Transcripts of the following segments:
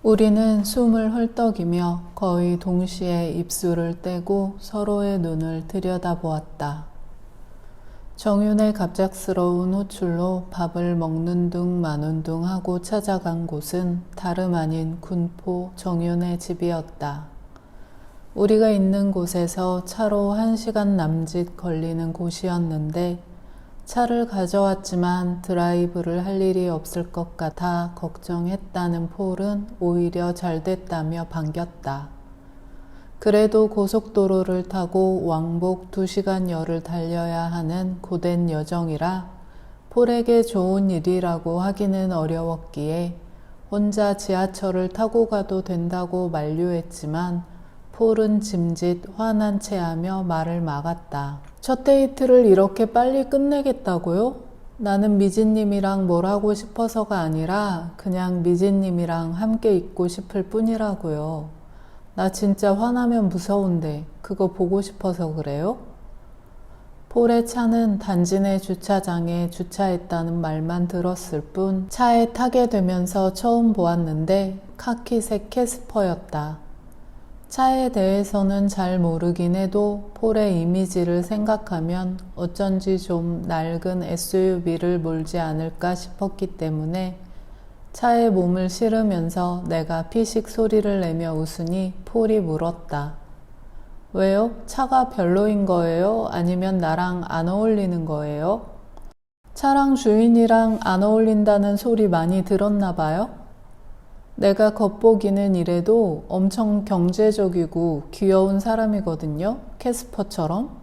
우리는 숨을 헐떡이며 거의 동시에 입술을 떼고 서로의 눈을 들여다보았다. 정윤의 갑작스러운 호출로 밥을 먹는 둥 마는 둥 하고 찾아간 곳은 다름 아닌 군포 정윤의 집이었다. 우리가 있는 곳에서 차로 1시간 남짓 걸리는 곳이었는데 차를 가져왔지만 드라이브를 할 일이 없을 것 같아 걱정했다는 폴은 오히려 잘 됐다며 반겼다. 그래도 고속도로를 타고 왕복 2시간여를 달려야 하는 고된 여정이라 폴에게 좋은 일이라고 하기는 어려웠기에 혼자 지하철을 타고 가도 된다고 만류했지만 폴은 짐짓 화난 체하며 말을 막았다. 첫 데이트를 이렇게 빨리 끝내겠다고요? 나는 미진님이랑 뭘 하고 싶어서가 아니라 그냥 미진님이랑 함께 있고 싶을 뿐이라고요. 나 진짜 화나면 무서운데 그거 보고 싶어서 그래요? 폴의 차는 단지 내 주차장에 주차했다는 말만 들었을 뿐 차에 타게 되면서 처음 보았는데 카키색 캐스퍼였다. 차에 대해서는 잘 모르긴 해도 폴의 이미지를 생각하면 어쩐지 좀 낡은 SUV를 몰지 않을까 싶었기 때문에 차에 몸을 실으면서 내가 피식 소리를 내며 웃으니 폴이 물었다. 왜요? 차가 별로인 거예요? 아니면 나랑 안 어울리는 거예요? 차랑 주인이랑 안 어울린다는 소리 많이 들었나 봐요? 내가 겉보기는 이래도 엄청 경제적이고 귀여운 사람이거든요. 캐스퍼처럼.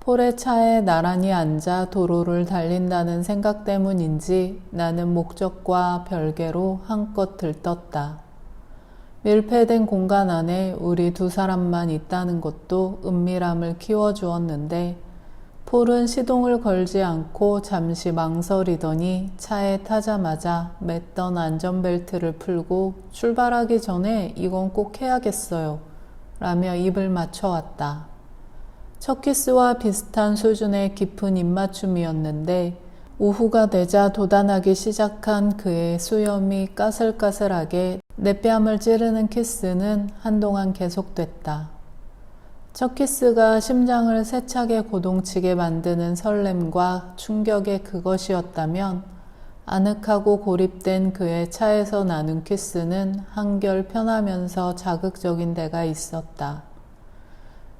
폴의 차에 나란히 앉아 도로를 달린다는 생각 때문인지 나는 목적과 별개로 한껏 들떴다. 밀폐된 공간 안에 우리 두 사람만 있다는 것도 은밀함을 키워주었는데 폴은 시동을 걸지 않고 잠시 망설이더니 차에 타자마자 맸던 안전벨트를 풀고 출발하기 전에 이건 꼭 해야겠어요 라며 입을 맞춰왔다. 첫 키스와 비슷한 수준의 깊은 입맞춤이었는데 오후가 되자 돋아나기 시작한 그의 수염이 까슬까슬하게 내 뺨을 찌르는 키스는 한동안 계속됐다. 첫 키스가 심장을 세차게 고동치게 만드는 설렘과 충격의 그것이었다면 아늑하고 고립된 그의 차에서 나눈 키스는 한결 편하면서 자극적인 데가 있었다.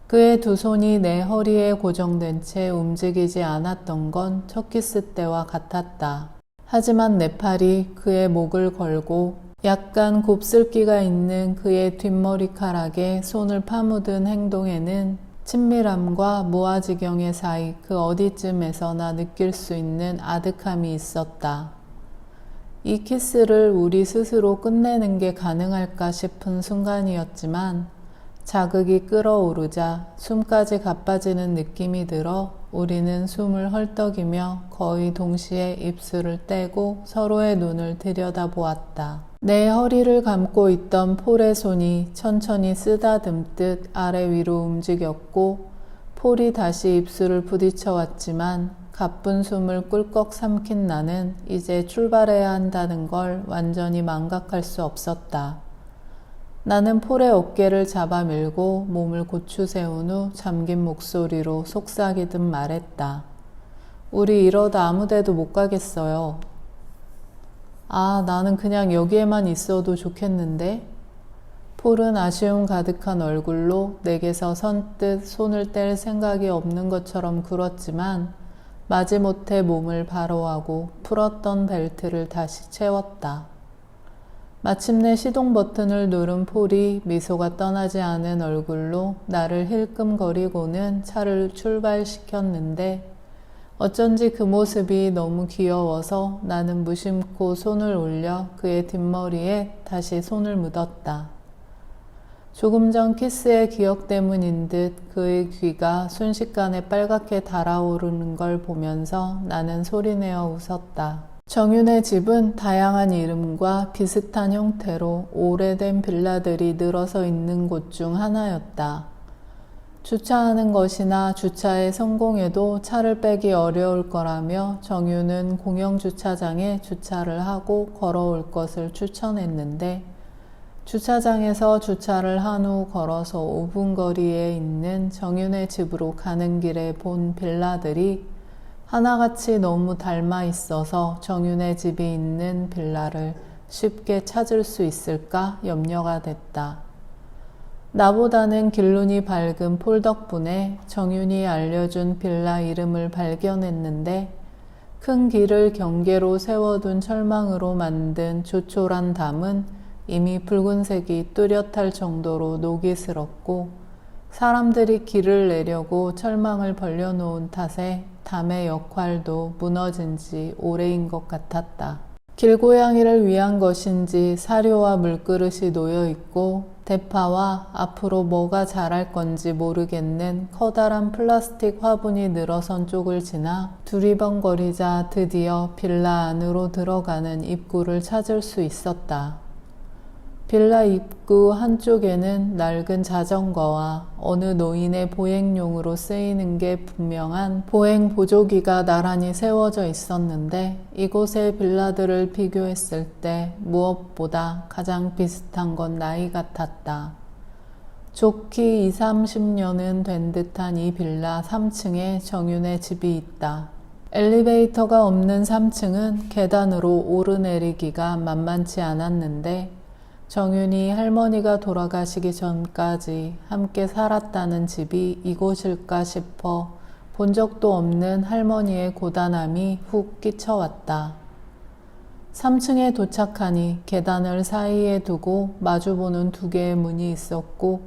그의 두 손이 내 허리에 고정된 채 움직이지 않았던 건 첫 키스 때와 같았다. 하지만 내 팔이 그의 목을 걸고 약간 곱슬기가 있는 그의 뒷머리카락에 손을 파묻은 행동에는 친밀함과 무아지경의 사이 그 어디쯤에서나 느낄 수 있는 아득함이 있었다. 이 키스를 우리 스스로 끝내는 게 가능할까 싶은 순간이었지만 자극이 끓어오르자 숨까지 가빠지는 느낌이 들어 우리는 숨을 헐떡이며 거의 동시에 입술을 떼고 서로의 눈을 들여다보았다. 내 허리를 감고 있던 폴의 손이 천천히 쓰다듬듯 아래 위로 움직였고 폴이 다시 입술을 부딪혀 왔지만 가쁜 숨을 꿀꺽 삼킨 나는 이제 출발해야 한다는 걸 완전히 망각할 수 없었다. 나는 폴의 어깨를 잡아 밀고 몸을 고추 세운 후 잠긴 목소리로 속삭이듯 말했다. 우리 이러다 아무 데도 못 가겠어요. 아, 나는 그냥 여기에만 있어도 좋겠는데? 폴은 아쉬움 가득한 얼굴로 내게서 선뜻 손을 뗄 생각이 없는 것처럼 굴었지만 마지못해 몸을 바로하고 풀었던 벨트를 다시 채웠다. 마침내 시동 버튼을 누른 폴이 미소가 떠나지 않은 얼굴로 나를 힐끔거리고는 차를 출발시켰는데 어쩐지 그 모습이 너무 귀여워서 나는 무심코 손을 올려 그의 뒷머리에 다시 손을 묻었다. 조금 전 키스의 기억 때문인 듯 그의 귀가 순식간에 빨갛게 달아오르는 걸 보면서 나는 소리내어 웃었다. 정윤의 집은 다양한 이름과 비슷한 형태로 오래된 빌라들이 늘어서 있는 곳 중 하나였다. 주차하는 것이나 주차에 성공해도 차를 빼기 어려울 거라며 정윤은 공영주차장에 주차를 하고 걸어올 것을 추천했는데 주차장에서 주차를 한 후 걸어서 5분 거리에 있는 정윤의 집으로 가는 길에 본 빌라들이 하나같이 너무 닮아 있어서 정윤의 집이 있는 빌라를 쉽게 찾을 수 있을까 염려가 됐다. 나보다는 길눈이 밝은 폴 덕분에 정윤이 알려준 빌라 이름을 발견했는데 큰 길을 경계로 세워둔 철망으로 만든 조촐한 담은 이미 붉은색이 뚜렷할 정도로 녹이스럽고 사람들이 길을 내려고 철망을 벌려놓은 탓에 담의 역할도 무너진 지 오래인 것 같았다. 길고양이를 위한 것인지 사료와 물그릇이 놓여있고 대파와 앞으로 뭐가 자랄 건지 모르겠는 커다란 플라스틱 화분이 늘어선 쪽을 지나 두리번거리자 드디어 빌라 안으로 들어가는 입구를 찾을 수 있었다. 빌라 입구 한쪽에는 낡은 자전거와 어느 노인의 보행용으로 쓰이는 게 분명한 보행 보조기가 나란히 세워져 있었는데 이곳의 빌라들을 비교했을 때 무엇보다 가장 비슷한 건 나이 같았다. 좋기 20, 30년은 된 듯한 이 빌라 3층에 정윤의 집이 있다. 엘리베이터가 없는 3층은 계단으로 오르내리기가 만만치 않았는데 정윤이 할머니가 돌아가시기 전까지 함께 살았다는 집이 이곳일까 싶어 본 적도 없는 할머니의 고단함이 훅 끼쳐왔다. 3층에 도착하니 계단을 사이에 두고 마주보는 2개의 문이 있었고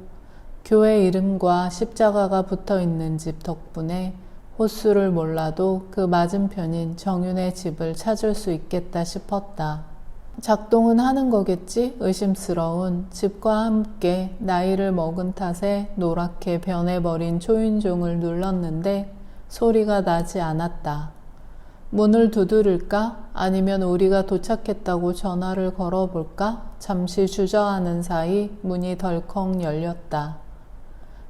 교회 이름과 십자가가 붙어있는 집 덕분에 호수를 몰라도 그 맞은편인 정윤의 집을 찾을 수 있겠다 싶었다. 작동은 하는 거겠지? 의심스러운 집과 함께 나이를 먹은 탓에 노랗게 변해버린 초인종을 눌렀는데 소리가 나지 않았다. 문을 두드릴까? 아니면 우리가 도착했다고 전화를 걸어볼까? 잠시 주저하는 사이 문이 덜컥 열렸다.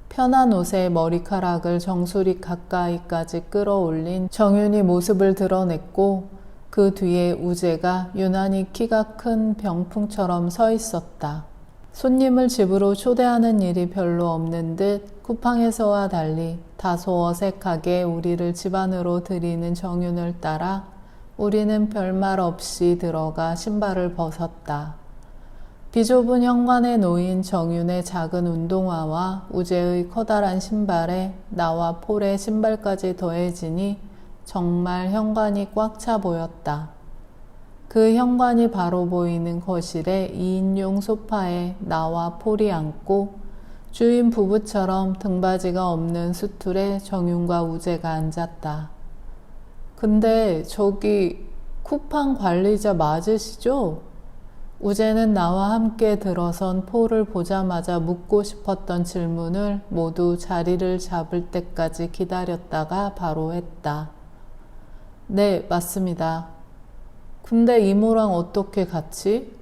편한 옷에 머리카락을 정수리 가까이까지 끌어올린 정윤이 모습을 드러냈고 그 뒤에 우재가 유난히 키가 큰 병풍처럼 서 있었다. 손님을 집으로 초대하는 일이 별로 없는 듯 쿠팡에서와 달리 다소 어색하게 우리를 집 안으로 들이는 정윤을 따라 우리는 별말 없이 들어가 신발을 벗었다. 비좁은 현관에 놓인 정윤의 작은 운동화와 우재의 커다란 신발에 나와 폴의 신발까지 더해지니 정말 현관이 꽉 차 보였다. 그 현관이 바로 보이는 거실에 2인용 소파에 나와 폴이 앉고 주인 부부처럼 등받이가 없는 수툴에 정윤과 우재가 앉았다. 근데 저기 쿠팡 관리자 맞으시죠? 우재는 나와 함께 들어선 폴을 보자마자 묻고 싶었던 질문을 모두 자리를 잡을 때까지 기다렸다가 바로 했다. 네, 맞습니다. 근데 이모랑 어떻게 같이?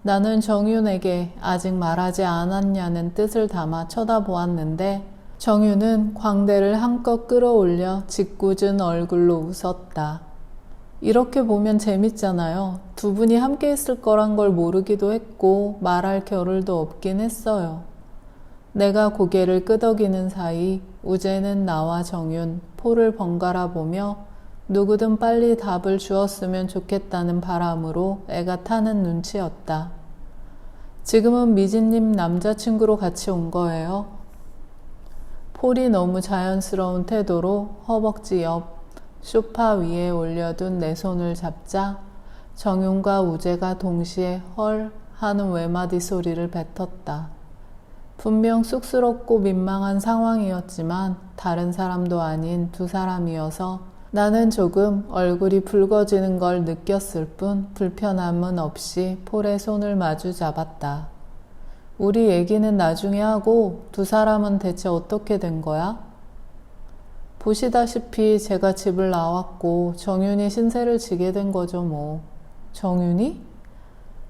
나는 정윤에게 아직 말하지 않았냐는 뜻을 담아 쳐다보았는데 정윤은 광대를 한껏 끌어올려 짓궂은 얼굴로 웃었다. 이렇게 보면 재밌잖아요. 2분이 함께 있을 거란 걸 모르기도 했고 말할 겨를도 없긴 했어요. 내가 고개를 끄덕이는 사이 우재는 나와 정윤, 폴을 번갈아 보며 누구든 빨리 답을 주었으면 좋겠다는 바람으로 애가 타는 눈치였다. 지금은 미진님 남자친구로 같이 온 거예요? 폴이 너무 자연스러운 태도로 허벅지 옆 소파 위에 올려둔 내 손을 잡자 정윤과 우재가 동시에 헐 하는 외마디 소리를 뱉었다. 분명 쑥스럽고 민망한 상황이었지만 다른 사람도 아닌 2 사람이어서 나는 조금 얼굴이 붉어지는 걸 느꼈을 뿐 불편함은 없이 폴의 손을 마주 잡았다. 우리 얘기는 나중에 하고 2 사람은 대체 어떻게 된 거야? 보시다시피 제가 집을 나왔고 정윤이 신세를 지게 된 거죠 뭐. 정윤이?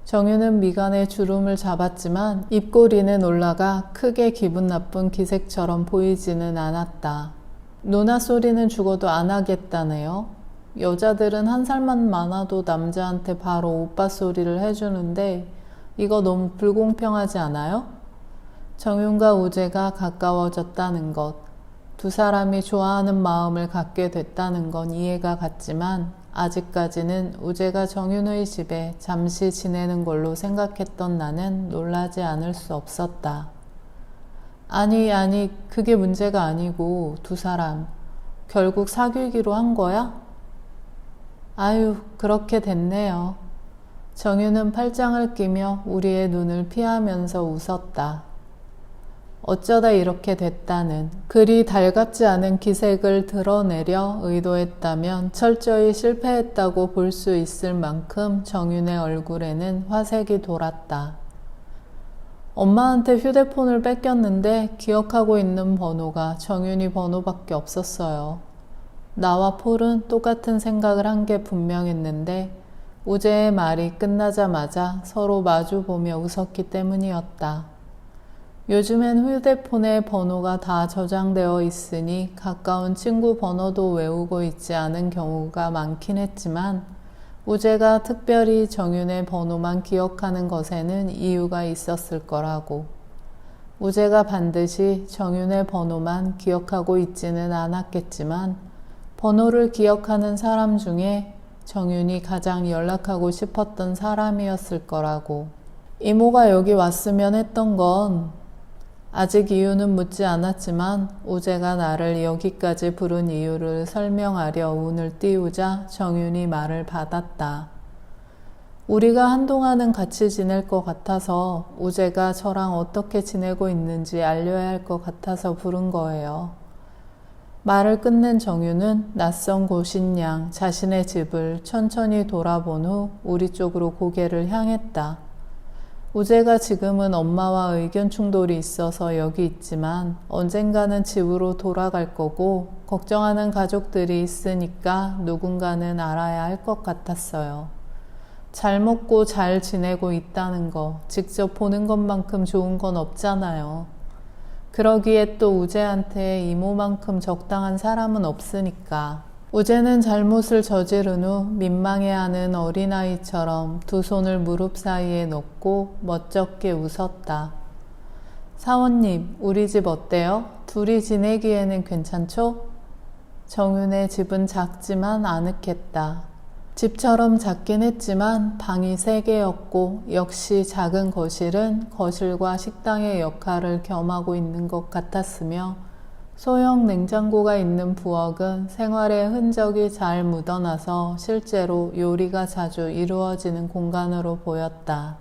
정윤은 미간에 주름을 잡았지만 입꼬리는 올라가 크게 기분 나쁜 기색처럼 보이지는 않았다. 누나 소리는 죽어도 안 하겠다네요. 여자들은 1살만 많아도 남자한테 바로 오빠 소리를 해주는데 이거 너무 불공평하지 않아요? 정윤과 우재가 가까워졌다는 것, 두 사람이 좋아하는 마음을 갖게 됐다는 건 이해가 갔지만 아직까지는 우재가 정윤의 집에 잠시 지내는 걸로 생각했던 나는 놀라지 않을 수 없었다. 아니, 그게 문제가 아니고 두 사람 결국 사귀기로 한 거야? 아유, 그렇게 됐네요. 정윤은 팔짱을 끼며 우리의 눈을 피하면서 웃었다. 어쩌다 이렇게 됐다는, 그리 달갑지 않은 기색을 드러내려 의도했다면 철저히 실패했다고 볼 수 있을 만큼 정윤의 얼굴에는 화색이 돌았다. 엄마한테 휴대폰을 뺏겼는데 기억하고 있는 번호가 정윤이 번호밖에 없었어요. 나와 폴은 똑같은 생각을 한 게 분명했는데 우재의 말이 끝나자마자 서로 마주보며 웃었기 때문이었다. 요즘엔 휴대폰에 번호가 다 저장되어 있으니 가까운 친구 번호도 외우고 있지 않은 경우가 많긴 했지만 우재가 특별히 정윤의 번호만 기억하는 것에는 이유가 있었을 거라고. 우재가 반드시 정윤의 번호만 기억하고 있지는 않았겠지만 번호를 기억하는 사람 중에 정윤이 가장 연락하고 싶었던 사람이었을 거라고. 이모가 여기 왔으면 했던 건 아직 이유는 묻지 않았지만 우재가 나를 여기까지 부른 이유를 설명하려 운을 띄우자 정윤이 말을 받았다. 우리가 한동안은 같이 지낼 것 같아서 우재가 저랑 어떻게 지내고 있는지 알려야 할 것 같아서 부른 거예요. 말을 끝낸 정윤은 낯선 곳인 양 자신의 집을 천천히 돌아본 후 우리 쪽으로 고개를 향했다. 우재가 지금은 엄마와 의견 충돌이 있어서 여기 있지만 언젠가는 집으로 돌아갈 거고 걱정하는 가족들이 있으니까 누군가는 알아야 할 것 같았어요. 잘 먹고 잘 지내고 있다는 거 직접 보는 것만큼 좋은 건 없잖아요. 그러기에 또 우재한테 이모만큼 적당한 사람은 없으니까. 우재는 잘못을 저지른 후 민망해하는 어린아이처럼 두 손을 무릎 사이에 넣고 멋쩍게 웃었다. 사원님, 우리 집 어때요? 둘이 지내기에는 괜찮죠? 정윤의 집은 작지만 아늑했다. 집처럼 작긴 했지만 방이 3개였고 역시 작은 거실은 거실과 식당의 역할을 겸하고 있는 것 같았으며 소형 냉장고가 있는 부엌은 생활의 흔적이 잘 묻어나서 실제로 요리가 자주 이루어지는 공간으로 보였다.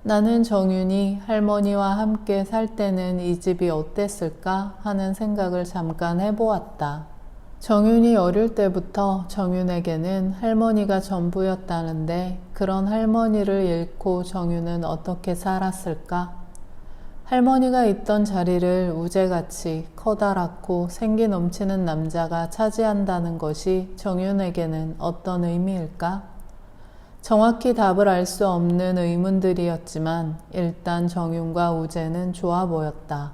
나는 정윤이 할머니와 함께 살 때는 이 집이 어땠을까 하는 생각을 잠깐 해보았다. 정윤이 어릴 때부터 정윤에게는 할머니가 전부였다는데 그런 할머니를 잃고 정윤은 어떻게 살았을까? 할머니가 있던 자리를 우재같이 커다랗고 생기 넘치는 남자가 차지한다는 것이 정윤에게는 어떤 의미일까? 정확히 답을 알 수 없는 의문들이었지만 일단 정윤과 우재는 좋아 보였다.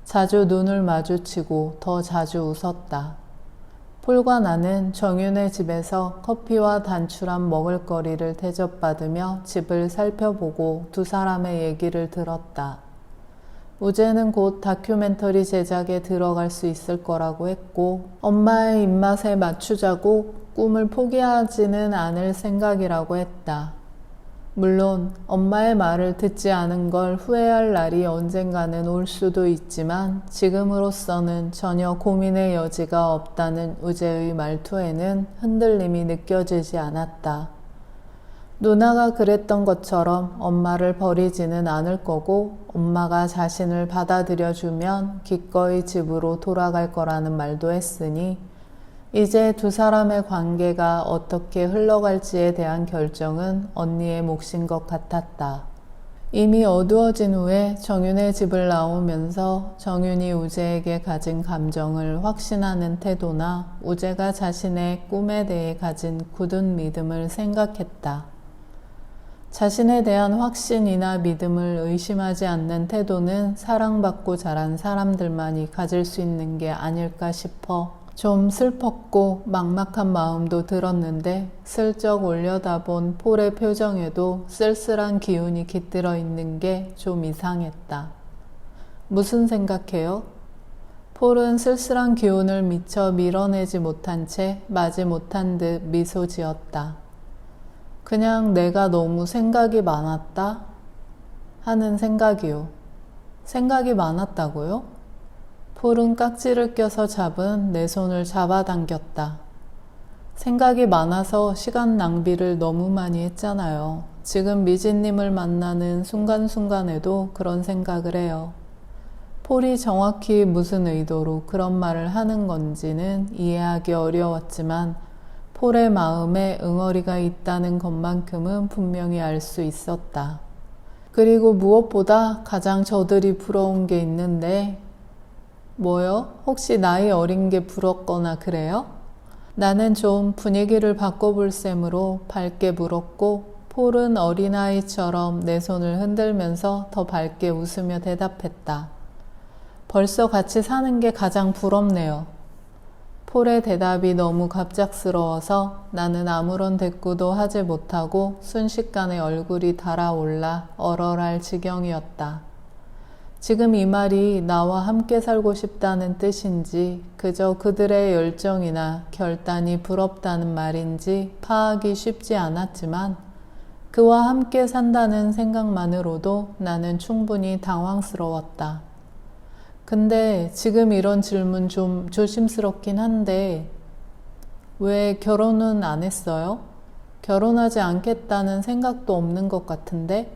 자주 눈을 마주치고 더 자주 웃었다. 폴과 나는 정윤의 집에서 커피와 단출한 먹을거리를 대접받으며 집을 살펴보고 두 사람의 얘기를 들었다. 우재는 곧 다큐멘터리 제작에 들어갈 수 있을 거라고 했고 엄마의 입맛에 맞추자고 꿈을 포기하지는 않을 생각이라고 했다. 물론 엄마의 말을 듣지 않은 걸 후회할 날이 언젠가는 올 수도 있지만 지금으로서는 전혀 고민의 여지가 없다는 우재의 말투에는 흔들림이 느껴지지 않았다. 누나가 그랬던 것처럼 엄마를 버리지는 않을 거고 엄마가 자신을 받아들여주면 기꺼이 집으로 돌아갈 거라는 말도 했으니 이제 두 사람의 관계가 어떻게 흘러갈지에 대한 결정은 언니의 몫인 것 같았다. 이미 어두워진 후에 정윤의 집을 나오면서 정윤이 우재에게 가진 감정을 확신하는 태도나 우재가 자신의 꿈에 대해 가진 굳은 믿음을 생각했다. 자신에 대한 확신이나 믿음을 의심하지 않는 태도는 사랑받고 자란 사람들만이 가질 수 있는 게 아닐까 싶어 좀 슬펐고 막막한 마음도 들었는데 슬쩍 올려다본 폴의 표정에도 쓸쓸한 기운이 깃들어 있는 게 좀 이상했다. 무슨 생각해요? 폴은 쓸쓸한 기운을 미처 밀어내지 못한 채 마지 못한 듯 미소 지었다. 그냥 내가 너무 생각이 많았다 하는 생각이요. 생각이 많았다고요? 폴은 깍지를 껴서 잡은 내 손을 잡아당겼다. 생각이 많아서 시간 낭비를 너무 많이 했잖아요. 지금 미진님을 만나는 순간순간에도 그런 생각을 해요. 폴이 정확히 무슨 의도로 그런 말을 하는 건지는 이해하기 어려웠지만 폴의 마음에 응어리가 있다는 것만큼은 분명히 알 수 있었다. 그리고 무엇보다 가장 저들이 부러운 게 있는데 뭐요? 혹시 나이 어린 게 부럽거나 그래요? 나는 좀 분위기를 바꿔볼 셈으로 밝게 물었고 폴은 어린아이처럼 내 손을 흔들면서 더 밝게 웃으며 대답했다. 벌써 같이 사는 게 가장 부럽네요. 폴의 대답이 너무 갑작스러워서 나는 아무런 대꾸도 하지 못하고 순식간에 얼굴이 달아올라 얼얼할 지경이었다. 지금 이 말이 나와 함께 살고 싶다는 뜻인지 그저 그들의 열정이나 결단이 부럽다는 말인지 파악이 쉽지 않았지만 그와 함께 산다는 생각만으로도 나는 충분히 당황스러웠다. 근데 지금 이런 질문 좀 조심스럽긴 한데 왜 결혼은 안 했어요? 결혼하지 않겠다는 생각도 없는 것 같은데?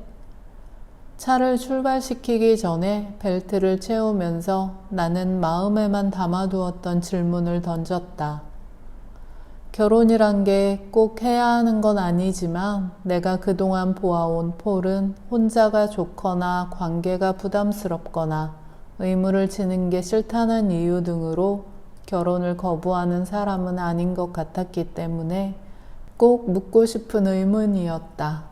차를 출발시키기 전에 벨트를 채우면서 나는 마음에만 담아두었던 질문을 던졌다. 결혼이란 게 꼭 해야 하는 건 아니지만 내가 그동안 보아온 폴은 혼자가 좋거나 관계가 부담스럽거나 의무를 지는 게 싫다는 이유 등으로 결혼을 거부하는 사람은 아닌 것 같았기 때문에 꼭 묻고 싶은 의문이었다.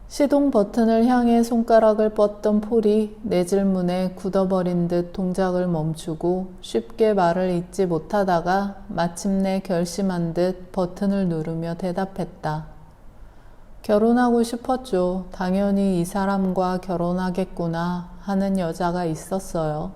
시동 버튼을 향해 손가락을 뻗던 폴이 내 질문에 굳어버린 듯 동작을 멈추고 쉽게 말을 잇지 못하다가 마침내 결심한 듯 버튼을 누르며 대답했다. 결혼하고 싶었죠. 당연히 이 사람과 결혼하겠구나 하는 여자가 있었어요.